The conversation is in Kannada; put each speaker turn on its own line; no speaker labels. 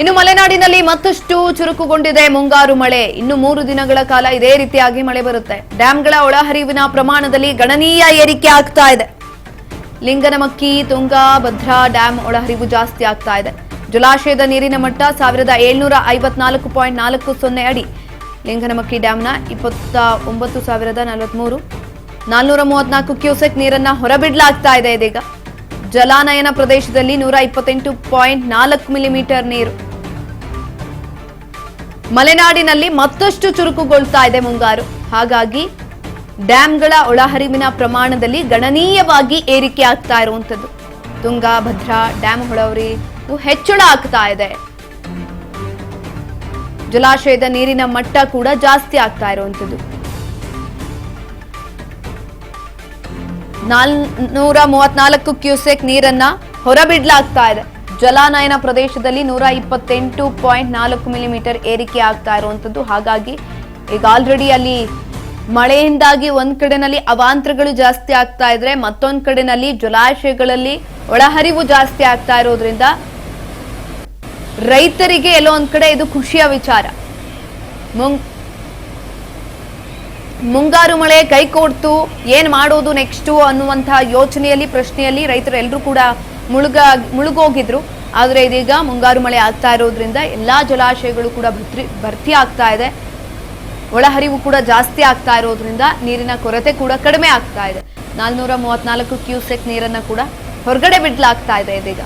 ಇನ್ನು ಮಲೆನಾಡಿನಲ್ಲಿ ಮತ್ತಷ್ಟು ಚುರುಕುಗೊಂಡಿದೆ ಮುಂಗಾರು ಮಳೆ. ಇನ್ನು 3 ದಿನಗಳ ಕಾಲ ಇದೇ ರೀತಿಯಾಗಿ ಮಳೆ ಬರುತ್ತೆ. ಡ್ಯಾಂಗಳ ಒಳಹರಿವಿನ ಪ್ರಮಾಣದಲ್ಲಿ ಗಣನೀಯ ಏರಿಕೆ ಆಗ್ತಾ ಇದೆ. ಲಿಂಗನಮಕ್ಕಿ, ತುಂಗಾ, ಭದ್ರಾ ಡ್ಯಾಂ ಒಳಹರಿವು ಜಾಸ್ತಿ ಆಗ್ತಾ ಇದೆ. ಜಲಾಶಯದ ನೀರಿನ ಮಟ್ಟ 1754.40 ಅಡಿ. ಲಿಂಗನಮಕ್ಕಿ ಡ್ಯಾಂನ 29,043 ಕ್ಯೂಸೆಕ್ ನೀರನ್ನ ಹೊರಬಿಡಲಾಗ್ತಾ ಇದೆ. ಇದೀಗ ಜಲಾನಯನ ಪ್ರದೇಶದಲ್ಲಿ 128.4 ಮಿಲಿಮೀಟರ್ ನೀರು. ಮಲೆನಾಡಿನಲ್ಲಿ ಮತ್ತಷ್ಟು ಚುರುಕುಗೊಳ್ತಾ ಇದೆ ಮುಂಗಾರು. ಹಾಗಾಗಿ ಡ್ಯಾಂಗಳ ಒಳಹರಿವಿನ ಪ್ರಮಾಣದಲ್ಲಿ ಗಣನೀಯವಾಗಿ ಏರಿಕೆ ಆಗ್ತಾ ಇರುವಂತದ್ದು. ತುಂಗಾ, ಭದ್ರಾ ಡ್ಯಾಂ ಒಳಹರಿವು ಹೆಚ್ಚಳ ಆಗ್ತಾ ಇದೆ. ಜಲಾಶಯದ ನೀರಿನ ಮಟ್ಟ ಕೂಡ ಜಾಸ್ತಿ ಆಗ್ತಾ ಇರುವಂತದ್ದು. 434 ಕ್ಯೂಸೆಕ್ ನೀರನ್ನ ಹೊರಬಿಡಲಾಗ್ತಾ ಇದೆ. ಜಲಾನಯನ ಪ್ರದೇಶದಲ್ಲಿ 128.4 ಮಿಲಿಮೀಟರ್ ಏರಿಕೆ ಆಗ್ತಾ ಇರುವಂತದ್ದು. ಹಾಗಾಗಿ ಈಗ ಆಲ್ರೆಡಿ ಅಲ್ಲಿ ಮಳೆಯಿಂದಾಗಿ ಒಂದ್ ಕಡೆನಲ್ಲಿ ಅವಾಂತರಗಳು ಜಾಸ್ತಿ ಆಗ್ತಾ ಇದ್ರೆ, ಮತ್ತೊಂದ್ ಕಡೆನಲ್ಲಿ ಜಲಾಶಯಗಳಲ್ಲಿ ಒಳಹರಿವು ಜಾಸ್ತಿ ಆಗ್ತಾ ಇರೋದ್ರಿಂದ ರೈತರಿಗೆ ಎಲ್ಲೋ ಒಂದ್ ಕಡೆ ಇದು ಖುಷಿಯ ವಿಚಾರ. ಮುಂಗಾರು ಮಳೆ ಕೈ ಕೊಡ್ತು, ಏನ್ ಮಾಡೋದು ನೆಕ್ಸ್ಟ್ ಅನ್ನುವಂತಹ ಯೋಚನೆಯಲ್ಲಿ, ಪ್ರಶ್ನೆಯಲ್ಲಿ ರೈತರೆಲ್ಲರೂ ಕೂಡ ಮುಳುಗೋಗಿದ್ರು. ಆದ್ರೆ ಇದೀಗ ಮುಂಗಾರು ಮಳೆ ಆಗ್ತಾ ಇರೋದ್ರಿಂದ ಎಲ್ಲಾ ಜಲಾಶಯಗಳು ಕೂಡ ಭರ್ತಿ ಆಗ್ತಾ ಇದೆ. ಒಳಹರಿವು ಕೂಡ ಜಾಸ್ತಿ ಆಗ್ತಾ ಇರೋದ್ರಿಂದ ನೀರಿನ ಕೊರತೆ ಕೂಡ ಕಡಿಮೆ ಆಗ್ತಾ ಇದೆ. 434 ಕ್ಯೂಸೆಕ್ ನೀರನ್ನ ಕೂಡ ಹೊರಗಡೆ ಬಿಡಲಾಗ್ತಾ ಇದೆ ಇದೀಗ.